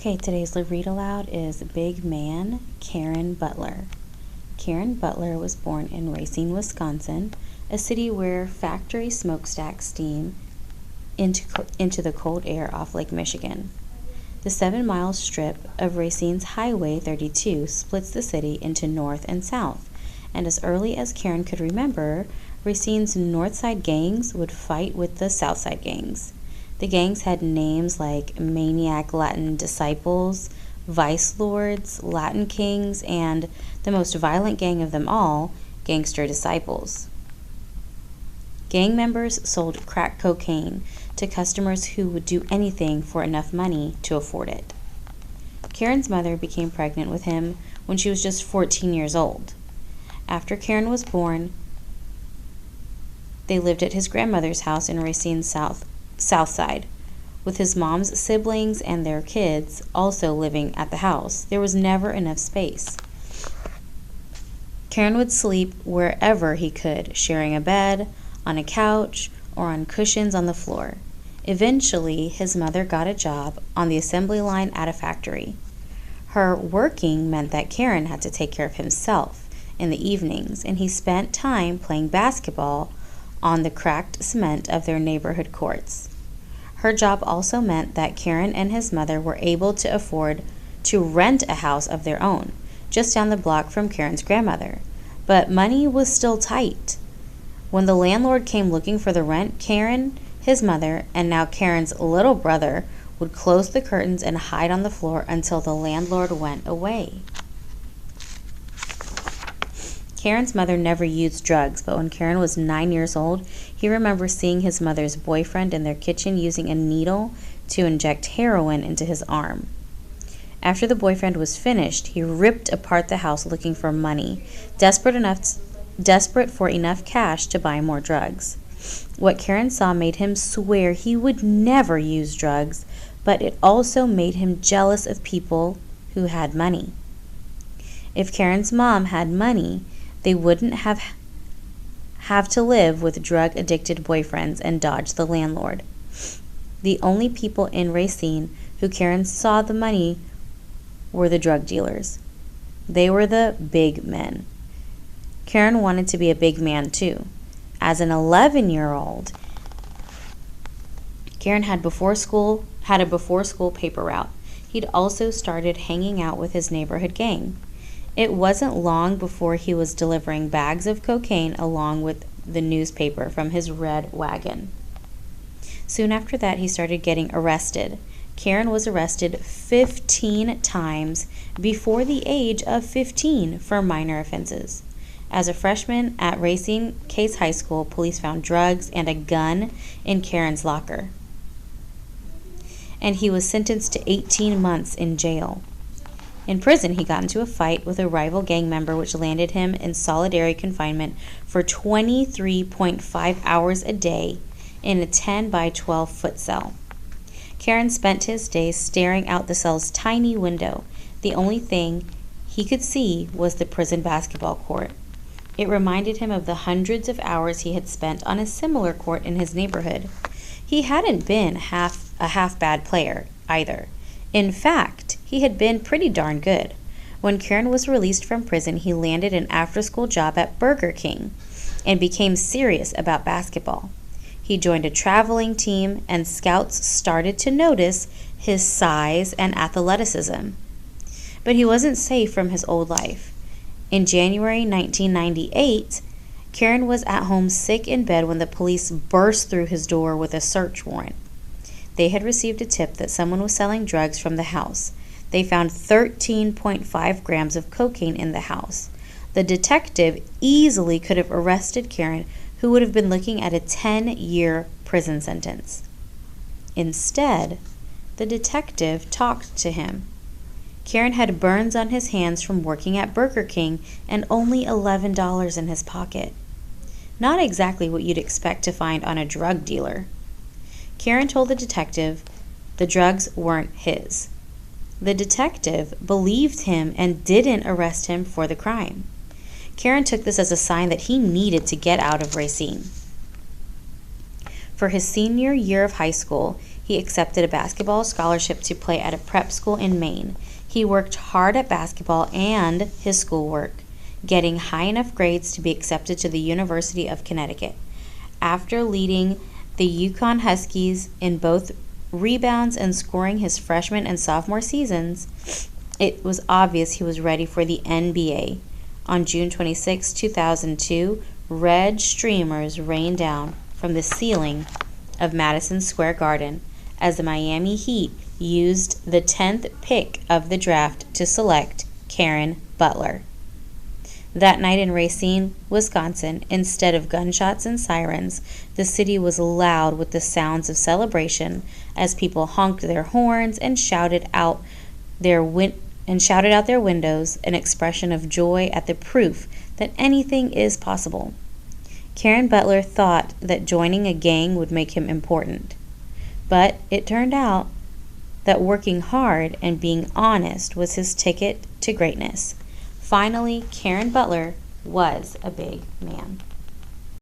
Okay, today's read aloud is Big Man, Caron Butler. Caron Butler was born in Racine, Wisconsin, a city where factory smokestacks steam into the cold air off Lake Michigan. The 7-mile strip of Racine's Highway 32 splits the city into north and south, and as early as Caron could remember, Racine's north side gangs would fight with the south side gangs. The gangs had names like Maniac Latin Disciples, Vice Lords, Latin Kings, and the most violent gang of them all, Gangster Disciples. Gang members sold crack cocaine to customers who would do anything for enough money to afford it. Caron's mother became pregnant with him when she was just 14 years old. After Caron was born, they lived at his grandmother's house in Racine's south side, with his mom's siblings and their kids also living at the house. There was never enough space. Caron would sleep wherever he could, sharing a bed, on a couch, or on cushions on the floor. Eventually, his mother got a job on the assembly line at a factory. Her working meant that Caron had to take care of himself in the evenings, and he spent time playing basketball on the cracked cement of their neighborhood courts. Her job also meant that Caron and his mother were able to afford to rent a house of their own, just down the block from Caron's grandmother. But money was still tight. When the landlord came looking for the rent, Caron, his mother, and now Caron's little brother would close the curtains and hide on the floor until the landlord went away. Caron's mother never used drugs, but when Caron was 9 years old, he remembers seeing his mother's boyfriend in their kitchen using a needle to inject heroin into his arm. After the boyfriend was finished, he ripped apart the house looking for money, desperate for enough cash to buy more drugs. What Caron saw made him swear he would never use drugs, but it also made him jealous of people who had money. If Caron's mom had money, they wouldn't have to live with drug-addicted boyfriends and dodge the landlord. The only people in Racine who Caron saw the money were the drug dealers. They were the big men. Caron wanted to be a big man too. As an 11-year-old, Caron had a before-school paper route. He'd also started hanging out with his neighborhood gang. It wasn't long before he was delivering bags of cocaine along with the newspaper from his red wagon. Soon after that, he started getting arrested. Caron was arrested 15 times before the age of 15 for minor offenses. As a freshman at Racine Case High School, police found drugs and a gun in Caron's locker, and he was sentenced to 18 months in jail. In prison, he got into a fight with a rival gang member, which landed him in solitary confinement for 23.5 hours a day in a 10 by 12 foot cell. Caron spent his days staring out the cell's tiny window. The only thing he could see was the prison basketball court. It reminded him of the hundreds of hours he had spent on a similar court in his neighborhood. He hadn't been a half bad player either. In fact, he had been pretty darn good. When Caron was released from prison, he landed an after-school job at Burger King and became serious about basketball. He joined a traveling team, and scouts started to notice his size and athleticism. But he wasn't safe from his old life. In January 1998, Caron was at home sick in bed when the police burst through his door with a search warrant. They had received a tip that someone was selling drugs from the house. They found 13.5 grams of cocaine in the house. The detective easily could have arrested Caron, who would have been looking at a 10-year prison sentence. Instead, the detective talked to him. Caron had burns on his hands from working at Burger King and only $11 in his pocket. Not exactly what you'd expect to find on a drug dealer. Caron told the detective the drugs weren't his. The detective believed him and didn't arrest him for the crime. Caron took this as a sign that he needed to get out of Racine. For his senior year of high school, he accepted a basketball scholarship to play at a prep school in Maine. He worked hard at basketball and his schoolwork, getting high enough grades to be accepted to the University of Connecticut. After leading the Yukon Huskies in both rebounds and scoring his freshman and sophomore seasons, it was obvious he was ready for the NBA. On June 26, 2002, red streamers rained down from the ceiling of Madison Square Garden as the Miami Heat used the 10th pick of the draft to select Caron Butler. That night in Racine, Wisconsin, instead of gunshots and sirens, the city was loud with the sounds of celebration as people honked their horns and shouted out their windows an expression of joy at the proof that anything is possible. Caron Butler thought that joining a gang would make him important, but it turned out that working hard and being honest was his ticket to greatness. Finally, Caron Butler was a big man.